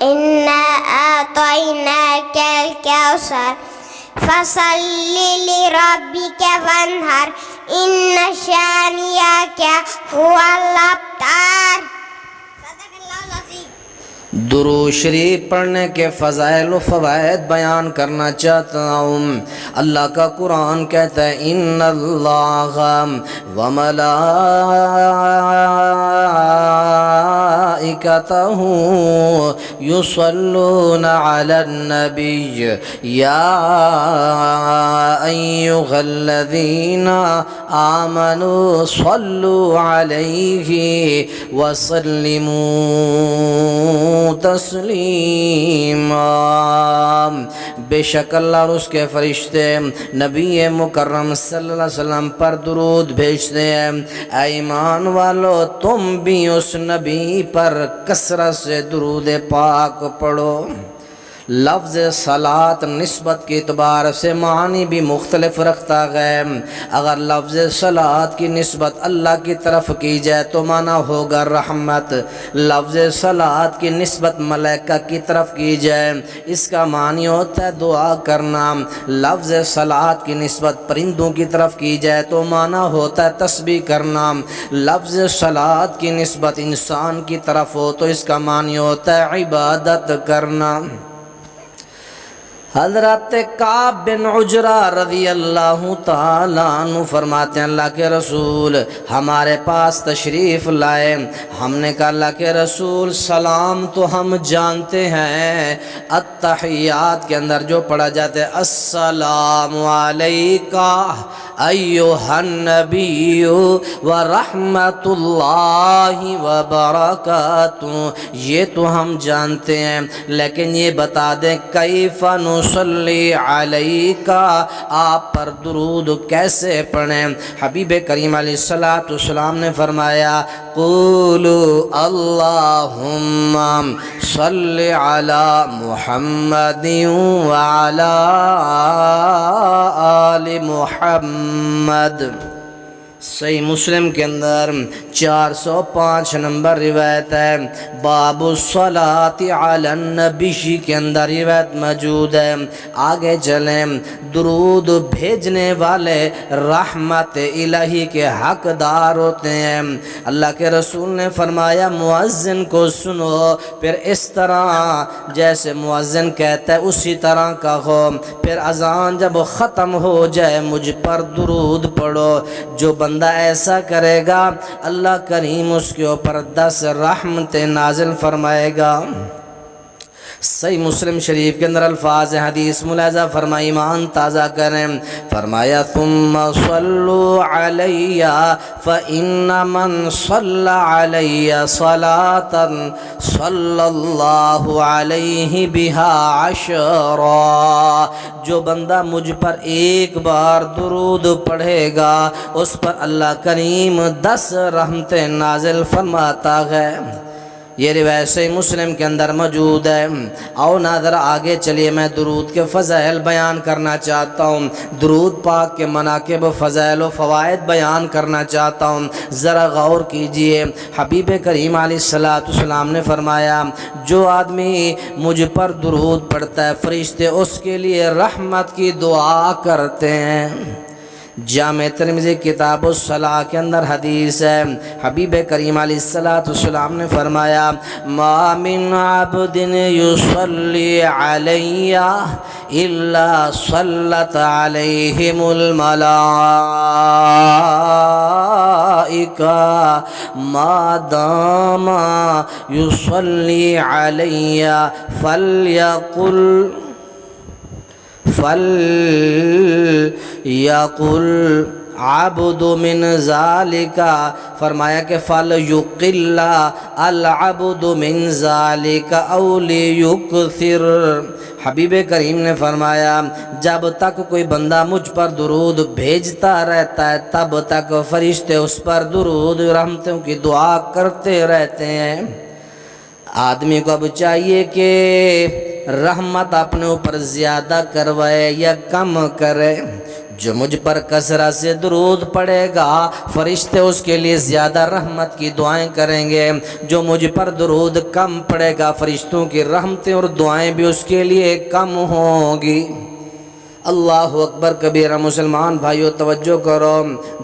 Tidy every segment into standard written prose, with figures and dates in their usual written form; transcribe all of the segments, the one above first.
إنا أعطيناك الكوثر فصل لربك وانحر إن شانئك هو الأبتر. صدق اللہ العظیم. درود شریف پڑھنے کے فضائل و فوائد بیان کرنا چاہتا ہوں. اللہ کا قرآن کہتا ہے ان اللہ وملائکتہ یصلون علی النبی یا ایھا الذین آمنوا صلوا علیہ وسلموا تسلیما. بے شک اللہ اور اس کے فرشتے نبی مکرم صلی اللہ علیہ وسلم پر درود بھیجتے ہیں. اے ایمان والو تم بھی اس نبی پر کثرت سے درود پاک پڑھو. لفظ صلاۃ نسبت کے اعتبار سے معنی بھی مختلف رکھتا ہے. اگر لفظ صلاۃ کی نسبت اللہ کی طرف کی جائے تو معنی ہوگا رحمت. لفظ صلاۃ کی نسبت ملائکہ کی طرف کی جائے اس کا معنی ہوتا ہے دعا کرنا. لفظ صلاۃ کی نسبت پرندوں کی طرف کی جائے تو معنی ہوتا ہے تسبیح کرنا. لفظ صلاۃ کی نسبت انسان کی طرف ہو تو اس کا معنی ہوتا ہے عبادت کرنا. حضرت کعب بن عجرہ رضی اللہ تعالیٰ عنہ فرماتے ہیں اللہ کے رسول ہمارے پاس تشریف لائے. ہم نے کہا اللہ کے رسول سلام تو ہم جانتے ہیں, التحیات کے اندر جو پڑھا جاتا ہے السلام علیکہ ایھا النبی ورحمۃ اللہ وبرکاتہ, یہ تو ہم جانتے ہیں لیکن یہ بتا دیں کیف نصلی علیکہ, آپ پر درود کیسے پڑھیں. حبیب کریم علیہ السلام نے فرمایا قولوا اللہم صلی علی محمد وعلی آل محمد. صحیح مسلم کے اندر 405 نمبر روایت ہے. باب الصلاۃ علی النبی کے اندر روایت موجود ہے. آگے چلیں. درود بھیجنے والے رحمت الہی کے حقدار ہوتے ہیں. اللہ کے رسول نے فرمایا مؤذن کو سنو پھر اس طرح جیسے مؤذن کہتا ہے اسی طرح کا ہو. پھر اذان جب ختم ہو جائے مجھ پر درود پڑھو. جو بندہ ایسا کرے گا اللہ کریم اس کے اوپر 10 رحمتیں نازل فرمائے گا. صحیح مسلم شریف کے اندر الفاظ حدیث ملاحظہ فرمائی ایمان تازہ کریں. فرمایا ثم صلوا علی فإن من صلی علی صلاة صلی اللہ علیہ بہا 10. جو بندہ مجھ پر ایک بار درود پڑھے گا اس پر اللہ کریم 10 رحمتیں نازل فرماتا ہے. یہ روایت صحیح مسلم کے اندر موجود ہے. آؤ ناظر آگے چلیے میں درود کے فضائل بیان کرنا چاہتا ہوں. درود پاک کے مناقب فضائل و فوائد بیان کرنا چاہتا ہوں. ذرا غور کیجئے. حبیب کریم علیہ السلام نے فرمایا جو آدمی مجھ پر درود پڑھتا ہے فرشتے اس کے لیے رحمت کی دعا کرتے ہیں. جامع ترمذی کتاب الصلاۃ کے اندر حدیث ہے. حبیب کریم علیہ السلام نے فرمایا ما من عبد یصلی علی الا صلت علیہم الملائکہ ما دام یصلی علی فلیقل عبد من ذالک. فرمایا کہ فلیقل العبد من ذالک او لیکثر. حبیب کریم نے فرمایا جب تک کوئی بندہ مجھ پر درود بھیجتا رہتا ہے تب تک فرشتے اس پر درود رحمتوں کی دعا کرتے رہتے ہیں. آدمی کو اب چاہیے کہ رحمت اپنے اوپر زیادہ کروائے یا کم کرے. جو مجھ پر کثرت سے درود پڑھے گا فرشتے اس کے لیے زیادہ رحمت کی دعائیں کریں گے، جو مجھ پر درود کم پڑھے گا فرشتوں کی رحمتیں اور دعائیں بھی اس کے لیے کم ہوں گی۔ اللہ اکبر کبیرہ۔ مسلمان بھائیو توجہ کرو،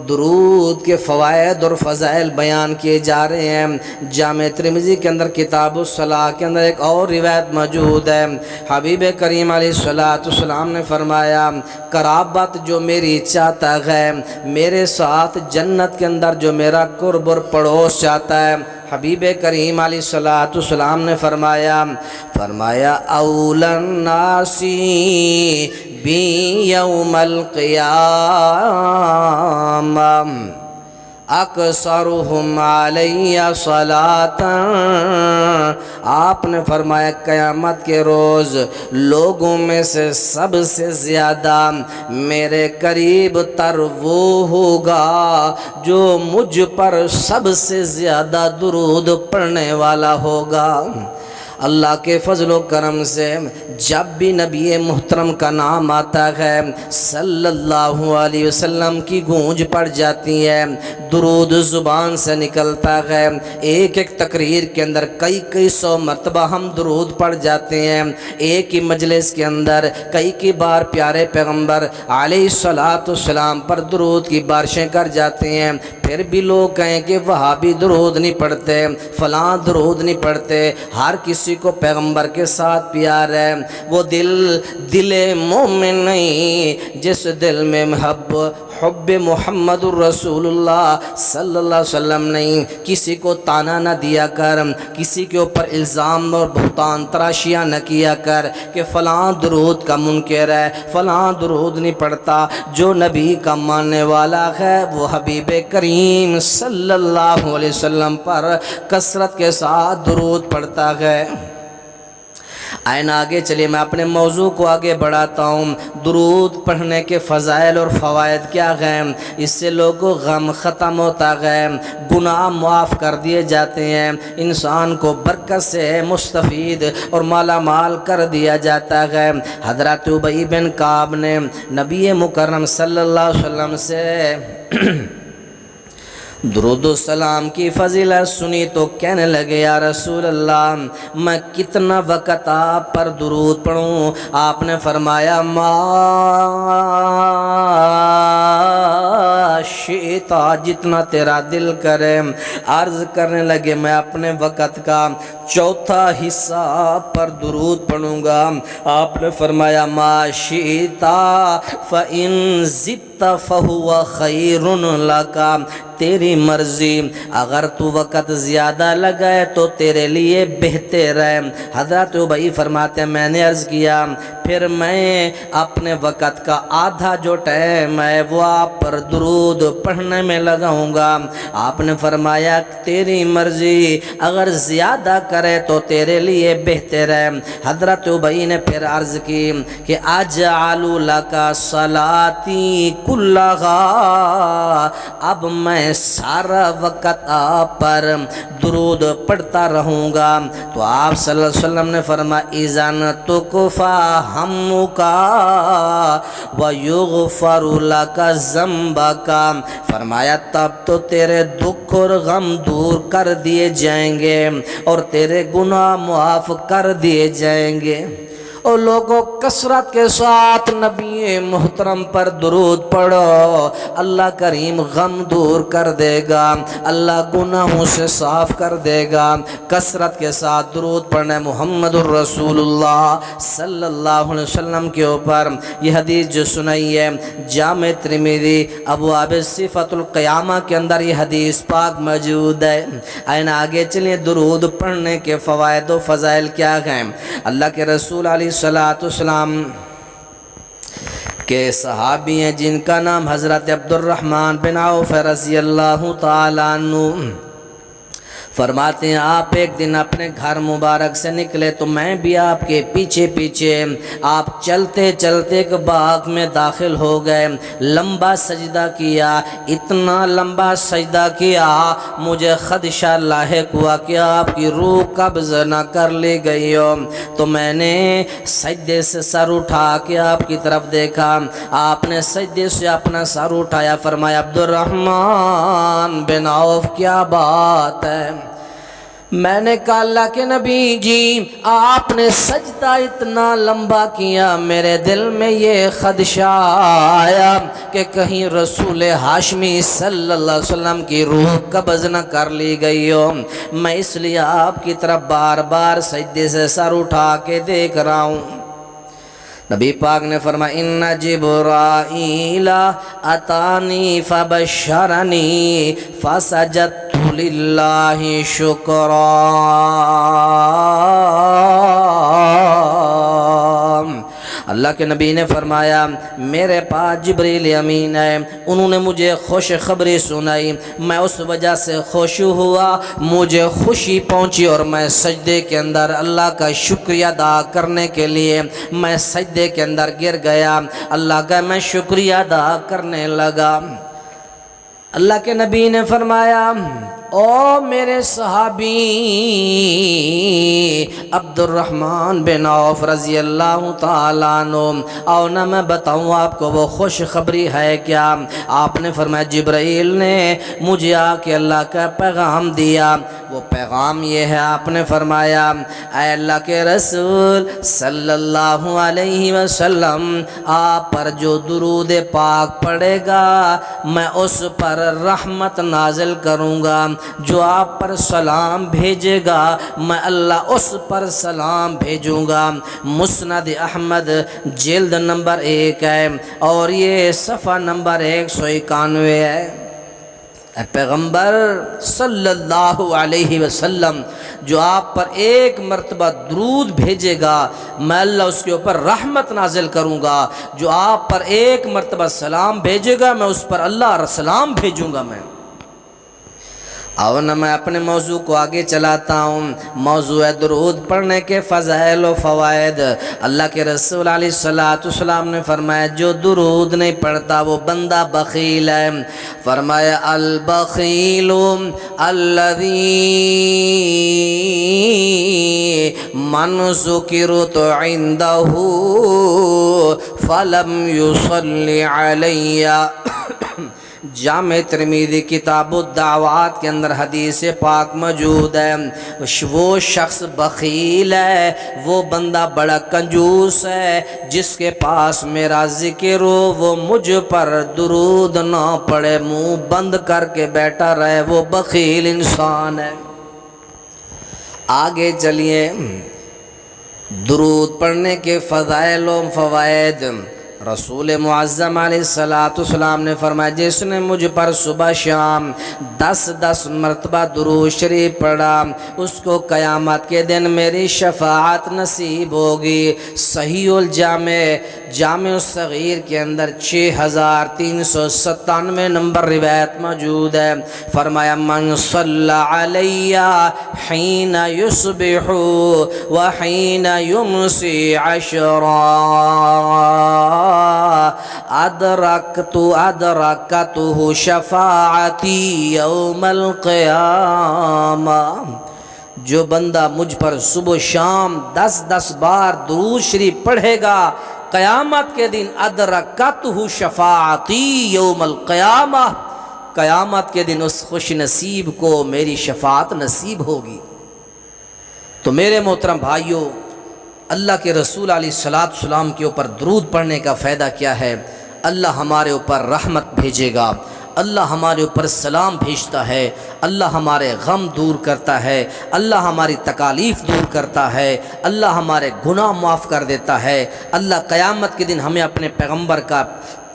درود کے فوائد اور فضائل بیان کیے جا رہے ہیں۔ جامع ترمذی کے اندر کتاب الصلاۃ کے اندر ایک اور روایت موجود ہے۔ حبیب کریم علیہ السلام نے فرمایا، قرابت جو میری چاہتا ہے، میرے ساتھ جنت کے اندر جو میرا قرب اور پڑوس چاہتا ہے، حبیب کریم علیہ السلام نے فرمایا اولا الناس بی یوم القیامہ اکثرہم علی صلاۃ۔ آپ نے فرمایا قیامت کے روز لوگوں میں سے سب سے زیادہ میرے قریب تر وہ ہوگا جو مجھ پر سب سے زیادہ درود پڑھنے والا ہوگا۔ اللہ کے فضل و کرم سے جب بھی نبی محترم کا نام آتا ہے صلی اللہ علیہ وسلم کی گونج پڑ جاتی ہے، درود زبان سے نکلتا ہے۔ ایک ایک تقریر کے اندر کئی سو مرتبہ ہم درود پڑھ جاتے ہیں، ایک ہی مجلس کے اندر کئی بار پیارے پیغمبر علیہ السلام پر درود کی بارشیں کر جاتے ہیں۔ پھر بھی لوگ کہیں کہ وہابی درود نہیں پڑھتے، فلاں درود نہیں پڑھتے۔ ہر کسی کو پیغمبر کے ساتھ پیار ہے۔ وہ دل مومن نہیں جس دل میں حب محمد الرسول اللہ صلی اللہ علیہ وسلم نہیں۔ کسی کو تانا نہ دیا کر، کسی کے اوپر الزام اور بہتان تراشیاں نہ کیا کر کہ فلاں درود کا منکر ہے، فلاں درود نہیں پڑھتا۔ جو نبی کا ماننے والا ہے وہ حبیب کریم صلی اللہ علیہ وسلم پر کثرت کے ساتھ درود پڑھتا ہے۔ آئین آگے چلیے، میں اپنے موضوع کو آگے بڑھاتا ہوں۔ درود پڑھنے کے فضائل اور فوائد کیا ہیں؟ اس سے لوگوں غم ختم ہوتا ہے، گناہ معاف کر دیے جاتے ہیں، انسان کو برکت سے مستفید اور مالا مال کر دیا جاتا ہے۔ حضرت ابی بن کعب نے نبی مکرم صلی اللہ علیہ وسلم سے درود و سلام کی فضیلت سنی تو کہنے لگے، یا رسول اللہ میں کتنا وقت آپ پر درود پڑھوں؟ آپ نے فرمایا ما شئت، جتنا تیرا دل کرے۔ عرض کرنے لگے میں اپنے وقت کا چوتھا حصہ پر درود پڑھوں گا۔ آپ نے فرمایا ما شئت فإن زدت فهو خیر لک، تیری مرضی، اگر تو وقت زیادہ لگائے تو تیرے لیے بہتر ہے۔ حضرت ابی فرماتے ہیں میں نے عرض کیا پھر میں اپنے وقت کا آدھا جو ٹائم ہے وہ آپ پر درود پڑھنے میں لگاؤں گا۔ آپ نے فرمایا تیری مرضی، اگر زیادہ کرے تو تیرے لیے بہتر ہے۔ حضرت ابی نے پھر عرض کی کہ اجعل لک صلاتی کلھا، اب میں سارا وقت آپ پر درود پڑھتا رہوں گا۔ تو آپ صلی اللہ علیہ وسلم نے فرمایا اذن تکفی ہمک ویغفر لک ذنبک، فرمایا تب تو تیرے دکھ اور غم دور کر دیے جائیں گے اور تیرے گناہ معاف کر دیے جائیں گے۔ اور لوگوں کثرت کے ساتھ نبی محترم پر درود پڑھو، اللہ کریم غم دور کر دے گا، اللہ گناہوں سے صاف کر دے گا۔ کثرت کے ساتھ درود پڑھنے محمد الرسول اللہ صلی اللہ علیہ وسلم کے اوپر۔ یہ حدیث جو سنائی ہے جامع ترمذی ابواب صفۃ القیامہ کے اندر یہ حدیث پاک موجود ہے۔ آئین آگے چلیں، درود پڑھنے کے فوائد و فضائل کیا ہیں؟ اللہ کے رسول علیہ السلام کے صحابی ہیں جن کا نام حضرت عبد الرحمن بن عوف رضی اللہ تعالیٰ عنہ۔ فرماتے ہیں آپ ایک دن اپنے گھر مبارک سے نکلے تو میں بھی آپ کے پیچھے پیچھے، آپ چلتے چلتے ایک باغ میں داخل ہو گئے، لمبا سجدہ کیا، اتنا لمبا سجدہ کیا مجھے خدشہ لاحق ہوا کہ آپ کی روح قبض نہ کر لی گئی ہو، تو میں نے سجدے سے سر اٹھا کے آپ کی طرف دیکھا، آپ نے سجدے سے اپنا سر اٹھایا، فرمایا عبد الرحمن بن عوف کیا بات ہے؟ میں نے کہا اللہ کے نبی جی آپ نے سجدہ اتنا لمبا کیا، میرے دل میں یہ خدشہ آیا کہ کہیں رسول ہاشمی صلی اللہ علیہ وسلم کی روح قبض نہ کر لی گئی ہو، میں اس لیے آپ کی طرف بار بار سجدے سے سر اٹھا کے دیکھ رہا ہوں۔ نبی پاک نے فرمایا ان جبرائیل اتانی فبشرنی فسجدت للہ شکرا۔ اللہ کے نبی نے فرمایا میرے پاس جبریل امین ہے، انہوں نے مجھے خوش خبری سنائی، میں اس وجہ سے خوش ہوا، مجھے خوشی پہنچی اور میں سجدے کے اندر اللہ کا شکریہ ادا کرنے کے لیے میں سجدے کے اندر گر گیا، اللہ کا میں شکریہ ادا کرنے لگا۔ اللہ کے نبی نے فرمایا او میرے صحابی عبد الرحمن بن عوف رضی اللہ تعالیٰ عنہ، او نہ میں بتاؤں آپ کو وہ خوش خبری ہے کیا؟ آپ نے فرمایا جبرائیل نے مجھے آ کے اللہ کا پیغام دیا، وہ پیغام یہ ہے، آپ نے فرمایا اے اللہ کے رسول صلی اللہ علیہ وسلم آپ پر جو درود پاک پڑے گا میں اس پر رحمت نازل کروں گا، جو آپ پر سلام بھیجے گا میں اللہ اس پر سلام بھیجوں گا۔ مسند احمد جلد نمبر 1 ہے اور یہ صفحہ نمبر 191 ہے۔ پیغمبر صلی اللہ علیہ وسلم جو آپ پر ایک مرتبہ درود بھیجے گا میں اللہ اس کے اوپر رحمت نازل کروں گا، جو آپ پر ایک مرتبہ سلام بھیجے گا میں اس پر اللہ سلام بھیجوں گا۔ میں اور نہ میں اپنے موضوع کو آگے چلاتا ہوں، موضوع ہے درود پڑھنے کے فضائل و فوائد۔ اللہ کے رسول علیہ السلام نے فرمایا جو درود نہیں پڑھتا وہ بندہ بخیل ہے، فرمایا البخیل الذی من ذکرت عندہ فلم یصلی علی۔ جامع ترمذی کتاب الدعوات کے اندر حدیث پاک موجود ہے، وہ شخص بخیل ہے، وہ بندہ بڑا کنجوس ہے جس کے پاس میرا ذکر ہو وہ مجھ پر درود نہ پڑے، منہ بند کر کے بیٹھا رہے، وہ بخیل انسان ہے۔ آگے چلیے درود پڑھنے کے فضائل و فوائد۔ رسول معظم علیہ السلام نے فرمایا جس نے مجھ پر صبح شام 10 مرتبہ درود شریف پڑھا اس کو قیامت کے دن میری شفاعت نصیب ہوگی۔ صحیح الجامع جامع الصغیر کے اندر 6397 نمبر روایت موجود ہے، فرمایا من صلی علی حین یصبح وحین یمسی 10 ادرکتہ شفاعتی یوم القیامہ۔ جو بندہ مجھ پر صبح شام 10 بار درود شریف پڑھے گا قیامت کے دن ادرکتہ شفاعتی یوم القیامہ، قیامت کے دن اس خوش نصیب کو میری شفاعت نصیب ہوگی۔ تو میرے محترم بھائیوں، اللہ کے رسول علیہ السلام کے اوپر درود پڑھنے کا فائدہ کیا ہے؟ اللہ ہمارے اوپر رحمت بھیجے گا، اللہ ہمارے اوپر سلام بھیجتا ہے، اللہ ہمارے غم دور کرتا ہے، اللہ ہماری تکالیف دور کرتا ہے، اللہ ہمارے گناہ معاف کر دیتا ہے، اللہ قیامت کے دن ہمیں اپنے پیغمبر کا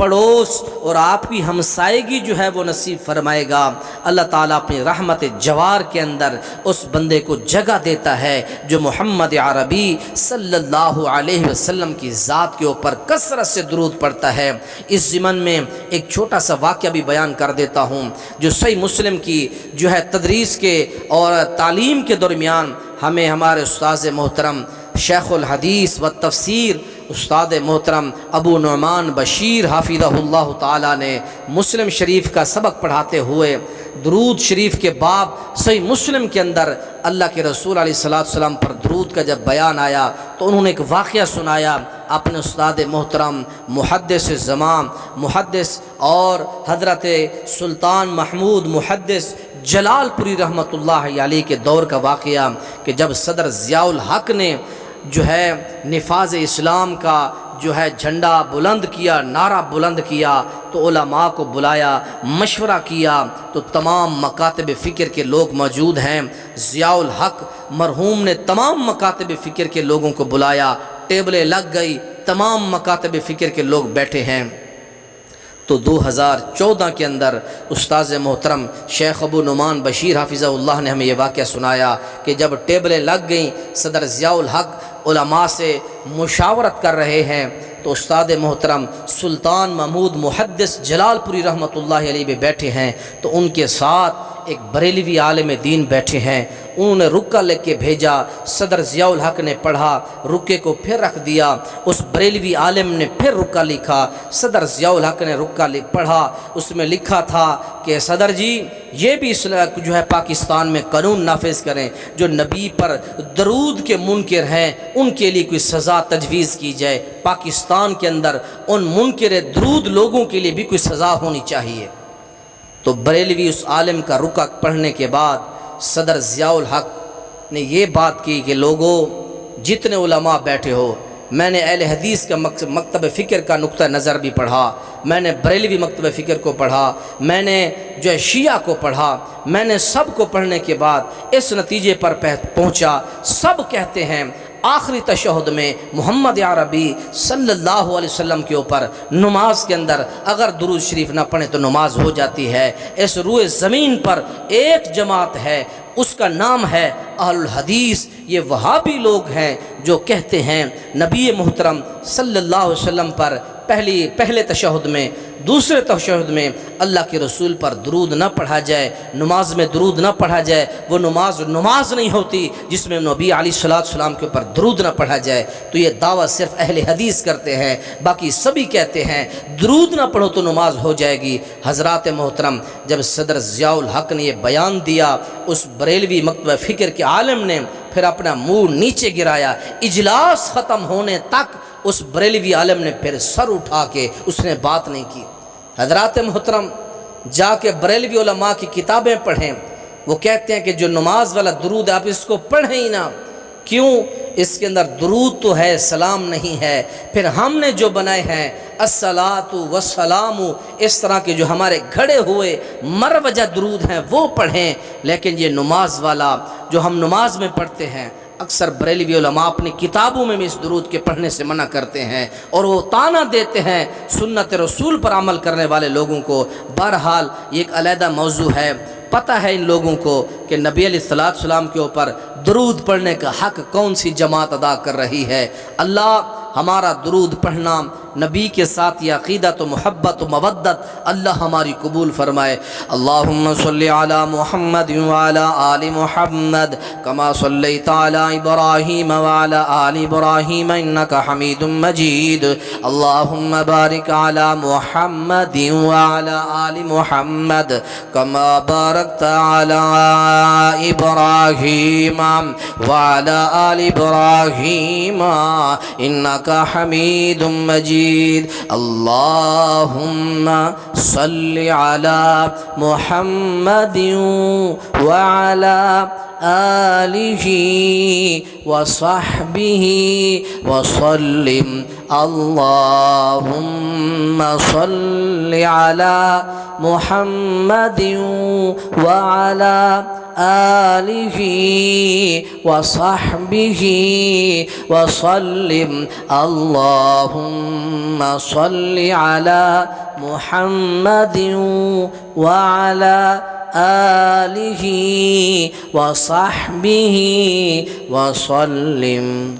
پڑوس اور آپ کی ہمسائیگی جو ہے وہ نصیب فرمائے گا۔ اللہ تعالیٰ اپنی رحمت جوار کے اندر اس بندے کو جگہ دیتا ہے جو محمد عربی صلی اللہ علیہ وسلم کی ذات کے اوپر کثرت سے درود پڑھتا ہے۔ اس ضمن میں ایک چھوٹا سا واقعہ بھی بیان کر دیتا ہوں جو صحیح مسلم کی جو ہے تدریس کے اور تعلیم کے درمیان ہمیں ہمارے استاذ محترم شیخ الحدیث و تفسیر استاد محترم ابو نعمان بشیر حافظہ اللہ تعالیٰ نے مسلم شریف کا سبق پڑھاتے ہوئے درود شریف کے باب صحیح مسلم کے اندر اللہ کے رسول علیہ الصلوۃ والسلام پر درود کا جب بیان آیا تو انہوں نے ایک واقعہ سنایا اپنے استاد محترم محدث زمان محدث اور حضرت سلطان محمود محدث جلال پوری رحمۃ اللہ علیہ کے دور کا واقعہ کہ جب صدر ضیاء الحق نے جو ہے نفاذ اسلام کا جو ہے جھنڈا بلند کیا، نعرہ بلند کیا تو علماء کو بلایا، مشورہ کیا تو تمام مکاتب فکر کے لوگ موجود ہیں۔ ضیاء الحق مرحوم نے تمام مکاتب فکر کے لوگوں کو بلایا، ٹیبلیں لگ گئی، تمام مکاتب فکر کے لوگ بیٹھے ہیں۔ تو 2014 کے اندر استاذ محترم شیخ ابو نعمان بشیر حافظہ اللہ نے ہمیں یہ واقعہ سنایا کہ جب ٹیبلیں لگ گئیں، صدر ضیاء الحق علماء سے مشاورت کر رہے ہیں تو استاد محترم سلطان محمود محدث جلال پوری رحمۃ اللہ علیہ بھی بیٹھے ہیں، تو ان کے ساتھ ایک بریلوی عالم دین بیٹھے ہیں۔ انہوں نے رکہ لکھ کے بھیجا، صدر ضیاء الحق نے پڑھا، رکے کو پھر رکھ دیا، اس بریلوی عالم نے پھر رکہ لکھا، صدر ضیاء الحق نے رکہ پڑھا، اس میں لکھا تھا کہ صدر جی یہ بھی جو ہے پاکستان میں قانون نافذ کریں، جو نبی پر درود کے منکر ہیں ان کے لیے کوئی سزا تجویز کی جائے، پاکستان کے اندر ان منکر درود لوگوں کے لیے بھی کوئی سزا ہونی چاہیے۔ تو بریلوی اس عالم کا رکہ پڑھنے کے بعد صدر ضیاء الحق نے یہ بات کی کہ لوگوں جتنے علماء بیٹھے ہو، میں نے اہل حدیث کا مکتب فکر کا نقطہ نظر بھی پڑھا، میں نے بریلوی مکتب فکر کو پڑھا، میں نے جو ہے شیعہ کو پڑھا، میں نے سب کو پڑھنے کے بعد اس نتیجے پر پہنچا، سب کہتے ہیں آخری تشہد میں محمد عربی صلی اللہ علیہ وسلم کے اوپر نماز کے اندر اگر درود شریف نہ پڑھیں تو نماز ہو جاتی ہے۔ اس روئے زمین پر ایک جماعت ہے، اس کا نام ہے اہل الحدیث۔ یہ وہابی لوگ ہیں جو کہتے ہیں نبی محترم صلی اللہ علیہ وسلم پر پہلے تشہد میں، دوسرے تشہد میں اللہ کے رسول پر درود نہ پڑھا جائے، نماز میں درود نہ پڑھا جائے، وہ نماز نہیں ہوتی جس میں نبی علیہ الصلوۃ والسلام کے اوپر درود نہ پڑھا جائے۔ تو یہ دعویٰ صرف اہل حدیث کرتے ہیں، باقی سبھی کہتے ہیں درود نہ پڑھو تو نماز ہو جائے گی۔ حضرات محترم، جب صدر ضیاء الحق نے یہ بیان دیا، اس بریلوی مکتبہ فکر کے عالم نے پھر اپنا منہ نیچے گرایا، اجلاس ختم ہونے تک اس بریلوی عالم نے پھر سر اٹھا کے اس نے بات نہیں کی۔ حضرات محترم، جا کے بریلوی علماء کی کتابیں پڑھیں، وہ کہتے ہیں کہ جو نماز والا درود آپ اس کو پڑھیں ہی نہ۔ کیوں؟ اس کے اندر درود تو ہے، سلام نہیں ہے۔ پھر ہم نے جو بنائے ہیں الصلاۃ والسلام، اس طرح کے جو ہمارے گھڑے ہوئے مروجہ درود ہیں وہ پڑھیں، لیکن یہ نماز والا جو ہم نماز میں پڑھتے ہیں، اکثر بریلوی علماء اپنی کتابوں میں بھی اس درود کے پڑھنے سے منع کرتے ہیں اور وہ طعنہ دیتے ہیں سنت رسول پر عمل کرنے والے لوگوں کو۔ بہرحال یہ ایک علیحدہ موضوع ہے۔ پتہ ہے ان لوگوں کو کہ نبی علیہ الصلوۃ والسلام کے اوپر درود پڑھنے کا حق کون سی جماعت ادا کر رہی ہے۔ اللہ ہمارا درود پڑھنا، نبی کے ساتھ یہ عقیدت و محبت و مودت اللہ ہماری قبول فرمائے۔ اللہم صلی علی محمد وعلی آل محمد کما صلیت علی ابراہیم وعلی آل ابراہیم انک حمید مجید۔ اللہم بارک علی محمد وعلی آل محمد کما بارکت علی ابراہیم وعلی آل ابراہیم انک حمید مجید۔ اللہم صلی علی محمد وعلی آله وصحبه وسلم اللهم صل على محمد وعلى آله وصحبه وسلم اللهم صل على محمد وعلى آله وصحبه وسلم